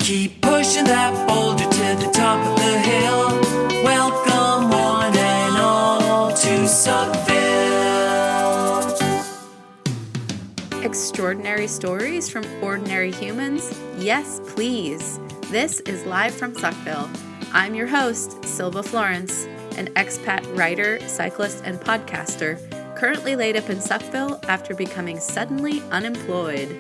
Keep pushing that boulder to the top of the hill. Welcome one and all to Suckville. Extraordinary stories from ordinary humans? Yes, please. This is Live from Suckville. I'm your host, Silva Florence, an expat writer, cyclist, and podcaster, currently laid up in Suckville after becoming suddenly unemployed.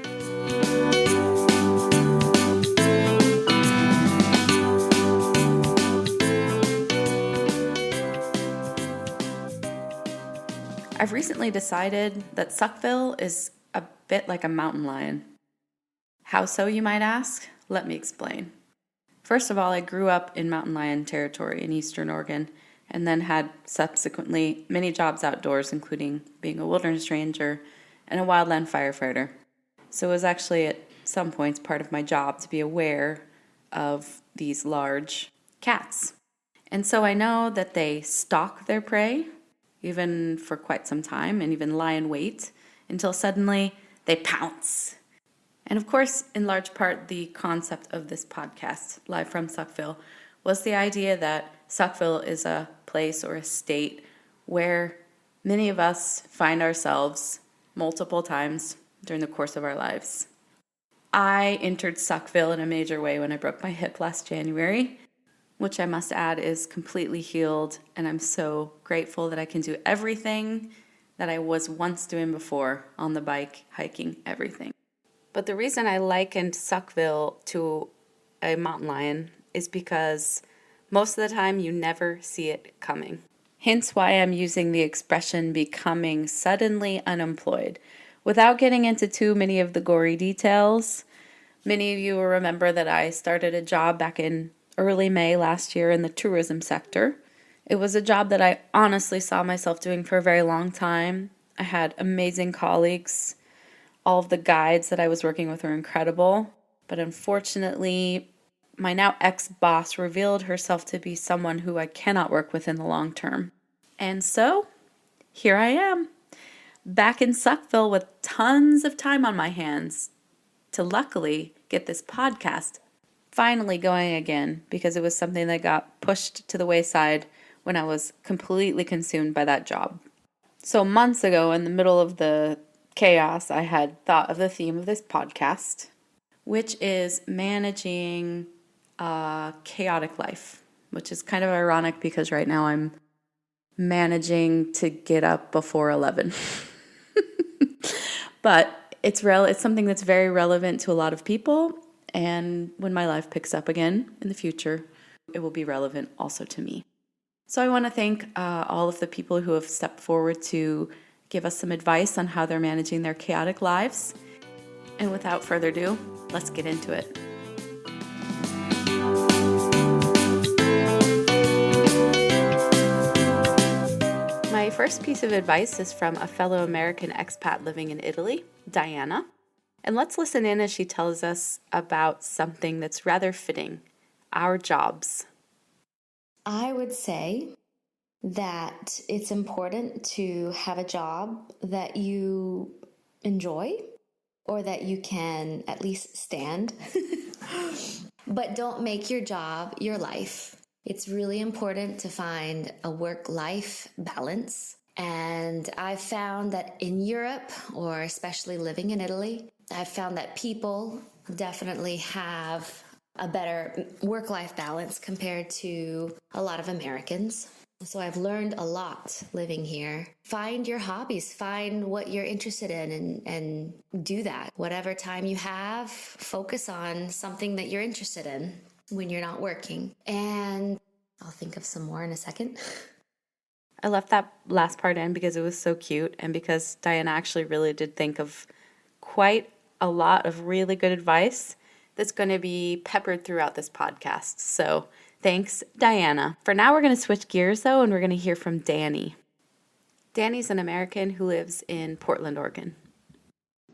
I've recently decided that Suckville is a bit like a mountain lion. How so, you might ask? Let me explain. First of all, I grew up in mountain lion territory in eastern Oregon, and then had subsequently many jobs outdoors, including being a wilderness ranger and a wildland firefighter. So it was actually at some points part of my job to be aware of these large cats. And so I know that they stalk their prey, even for quite some time, and even lie in wait, until suddenly they pounce. And of course, in large part, the concept of this podcast, Live from Suckville, was the idea that Suckville is a place or a state where many of us find ourselves multiple times during the course of our lives. I entered Suckville in a major way when I broke my hip last January, which I must add is completely healed, and I'm so grateful that I can do everything that I was once doing before, on the bike, hiking, everything. But the reason I likened Suckville to a mountain lion is because most of the time you never see it coming. Hence why I'm using the expression becoming suddenly unemployed. Without getting into too many of the gory details, many of you will remember that I started a job back in early May last year in the tourism sector. It was a job that I honestly saw myself doing for a very long time. I had amazing colleagues. All of the guides that I was working with were incredible. But unfortunately, my now ex-boss revealed herself to be someone who I cannot work with in the long term. And so, here I am, back in Suckville with tons of time on my hands to luckily get this podcast finally going again, because it was something that got pushed to the wayside when I was completely consumed by that job. So months ago, in the middle of the chaos, I had thought of the theme of this podcast, which is managing a chaotic life, which is kind of ironic because right now I'm managing to get up before 11. But it's something that's very relevant to a lot of people, and when my life picks up again in the future, it will be relevant also to me. So I want to thank all of the people who have stepped forward to give us some advice on how they're managing their chaotic lives. And without further ado, let's get into it. My first piece of advice is from a fellow American expat living in Italy, Diana. And let's listen in as she tells us about something that's rather fitting, our jobs. I would say that it's important to have a job that you enjoy or that you can at least stand. But don't make your job your life. It's really important to find a work-life balance. And I've found that in Europe, or especially living in Italy, I've found that people definitely have a better work-life balance compared to a lot of Americans. So I've learned a lot living here. Find your hobbies, find what you're interested in and do that. Whatever time you have, focus on something that you're interested in when you're not working. And I'll think of some more in a second. I left that last part in because it was so cute, and because Diana actually really did think of quite a lot of really good advice that's going to be peppered throughout this podcast. So thanks, Diana. For now, we're going to switch gears, though, and we're going to hear from Danny. Danny's an American who lives in Portland, Oregon.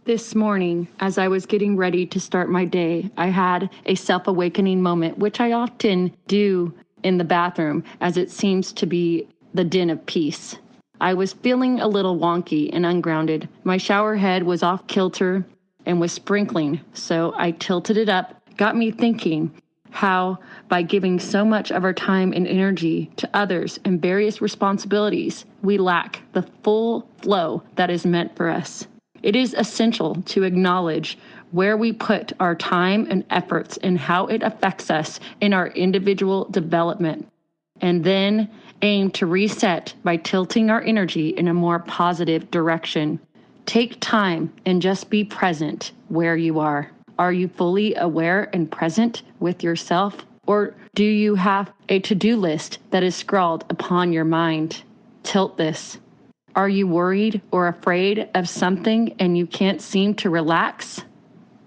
This morning, as I was getting ready to start my day, I had a self-awakening moment, which I often do in the bathroom, as it seems to be the den of peace. I was feeling a little wonky and ungrounded. My shower head was off kilter and was sprinkling, so I tilted it up got me thinking how by giving so much of our time and energy to others and various responsibilities, we lack the full flow that is meant for us. It is essential to acknowledge where we put our time and efforts and how it affects us in our individual development, and then aim to reset by tilting our energy in a more positive direction. Take time and just be present where you are. Are you fully aware and present with yourself? Or do you have a to-do list that is scrawled upon your mind? Tilt this. Are you worried or afraid of something and you can't seem to relax?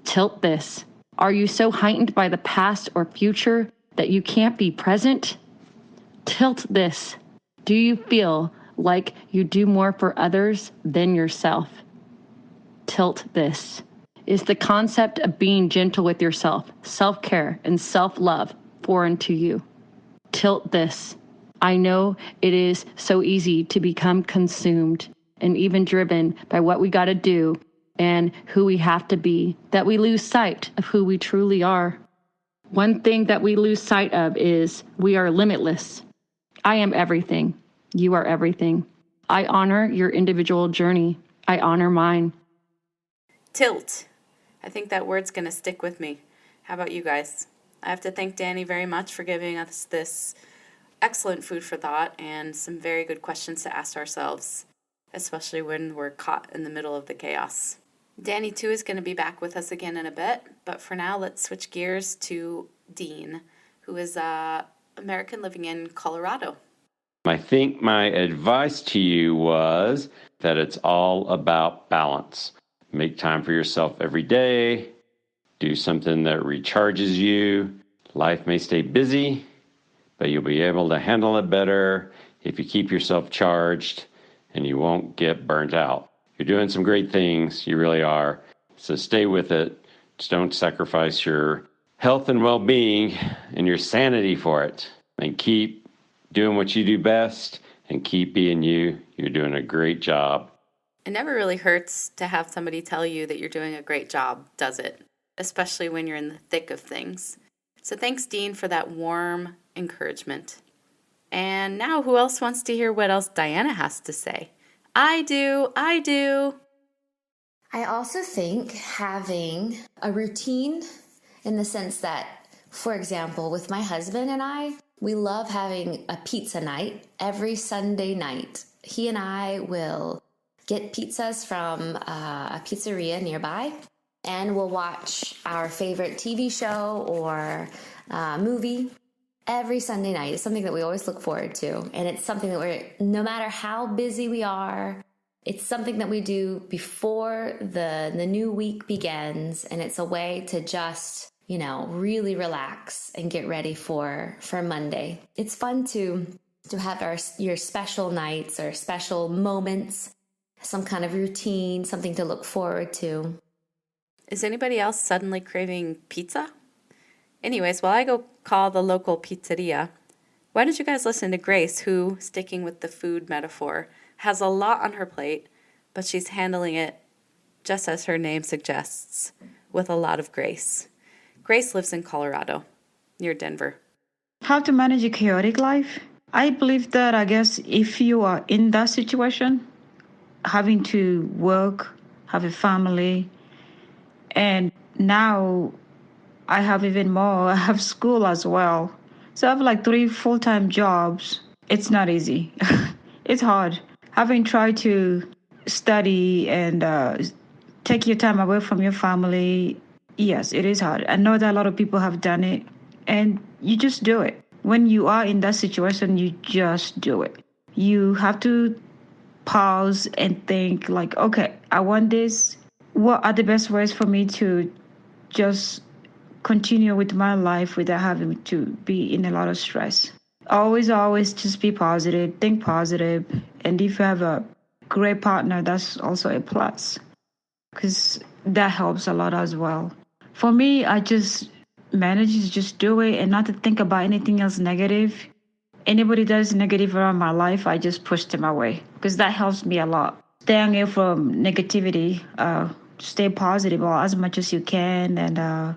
Tilt this. Are you so heightened by the past or future that you can't be present? Tilt this. Do you feel like you do more for others than yourself? Tilt this. Is the concept of being gentle with yourself, self-care, and self-love foreign to you? Tilt this. I know it is so easy to become consumed and even driven by what we got to do and who we have to be, that we lose sight of who we truly are. One thing that we lose sight of is we are limitless. I am everything. You are everything. I honor your individual journey. I honor mine. Tilt. I think that word's going to stick with me. How about you guys? I have to thank Danny very much for giving us this excellent food for thought and some very good questions to ask ourselves, especially when we're caught in the middle of the chaos. Danny, too, is going to be back with us again in a bit, but for now, let's switch gears to Dean, who is American living in Colorado. I think my advice to you was that it's all about balance. Make time for yourself every day. Do something that recharges you. Life may stay busy, but you'll be able to handle it better if you keep yourself charged, and you won't get burnt out. You're doing some great things. You really are. So stay with it. Just don't sacrifice your health and well-being and your sanity for it. And keep doing what you do best and keep being you. You're doing a great job. It never really hurts to have somebody tell you that you're doing a great job, does it? Especially when you're in the thick of things. So thanks, Dean, for that warm encouragement. And now who else wants to hear what else Diana has to say? I do. I also think having a routine in the sense that, for example, with my husband and I, we love having a pizza night every Sunday night. He and I will get pizzas from a pizzeria nearby, and we'll watch our favorite TV show or movie every Sunday night. It's something that we always look forward to, and it's something that no matter how busy we are, it's something that we do before the new week begins, and it's a way to just, really relax and get ready for Monday. It's fun to have your special nights or special moments, some kind of routine, something to look forward to. Is anybody else suddenly craving pizza? Anyways, while I go call the local pizzeria, why don't you guys listen to Grace, who, sticking with the food metaphor, has a lot on her plate, but she's handling it, just as her name suggests, with a lot of grace. Grace lives in Colorado, near Denver. How to manage a chaotic life? I believe that, if you are in that situation, having to work, have a family, and now I have even more. I have school as well. So I have 3 full-time jobs. It's not easy. It's hard. Having tried to study and take your time away from your family, yes, it is hard. I know that a lot of people have done it, and you just do it. When you are in that situation, you just do it. You have to pause and think okay, I want this. What are the best ways for me to just continue with my life without having to be in a lot of stress? Always just be positive, think positive. And if you have a great partner, that's also a plus, because that helps a lot as well. For me, I just manage to just do it and not to think about anything else negative. Anybody that is negative around my life, I just push them away, because that helps me a lot. Staying away from negativity, stay positive as much as you can, and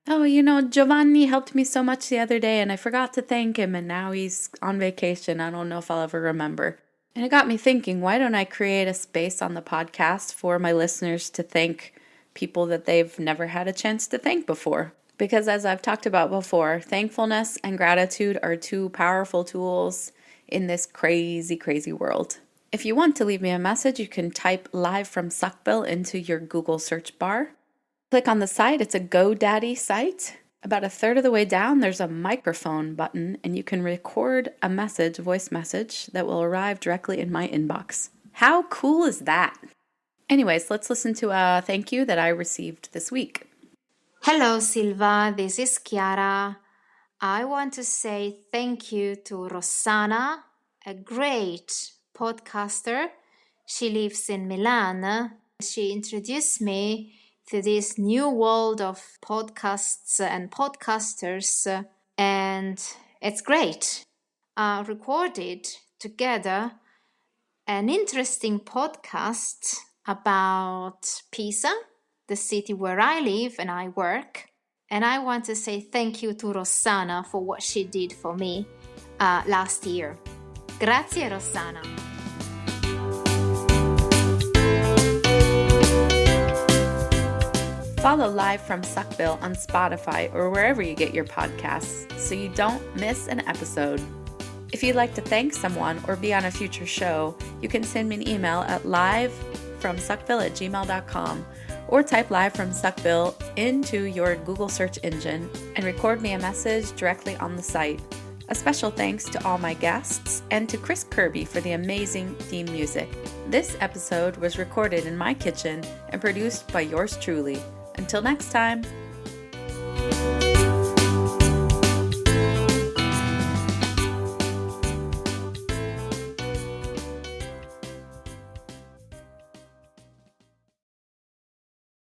Oh, Giovanni helped me so much the other day and I forgot to thank him and now he's on vacation. I don't know if I'll ever remember. And it got me thinking, why don't I create a space on the podcast for my listeners to thank people that they've never had a chance to thank before? Because as I've talked about before, thankfulness and gratitude are two powerful tools in this crazy, crazy world. If you want to leave me a message, you can type live from Suckville into your Google search bar. Click on the site. It's a GoDaddy site. About a third of the way down, there's a microphone button, and you can record a message, voice message, that will arrive directly in my inbox. How cool is that? Anyways, let's listen to a thank you that I received this week. Hello, Silva. This is Chiara. I want to say thank you to Rossana, a great podcaster. She lives in Milan. She introduced me to this new world of podcasts and podcasters, and it's great. Recorded together an interesting podcast about Pisa, the city where I live and I work. And I want to say thank you to Rossana for what she did for me last year. Grazie, Rossana. Follow Live from Suckville on Spotify or wherever you get your podcasts so you don't miss an episode. If you'd like to thank someone or be on a future show, you can send me an email at livefromsuckville@gmail.com or type Live from Suckville into your Google search engine and record me a message directly on the site. A special thanks to all my guests and to Chris Kirby for the amazing theme music. This episode was recorded in my kitchen and produced by yours truly. Until next time.